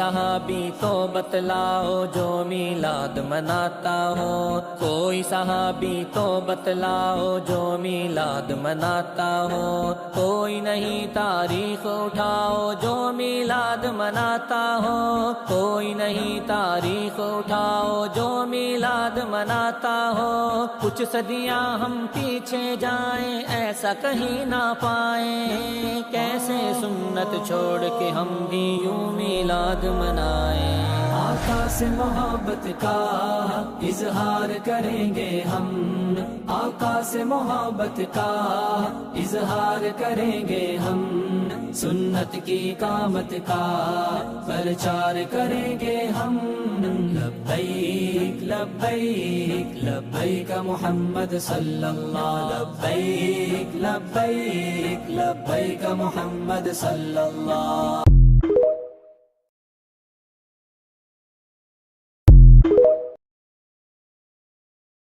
صحابی تو بتلاؤ جو میلاد مناتا ہو، کوئی صحابی تو بتلاؤ جو میلاد مناتا ہو، کوئی نہیں تاریخ اٹھاؤ جو میلاد مناتا ہو، کوئی نہیں تاریخ اٹھاؤ جو میلاد مناتا ہو۔ کچھ صدیاں ہم پیچھے جائیں ایسا کہیں نہ پائیں، کیسے سنت چھوڑ کے ہم بھی یوں میلاد منائیں۔ آقا سے محبت کا اظہار کریں گے ہم، آقا سے محبت کا اظہار کریں گے ہم، سنت کی قامت کا پرچار کریں گے ہم۔ لبیک لبیک لبیک محمد صلی اللہ، لبیک لبیک لبیک محمد صلی اللہ۔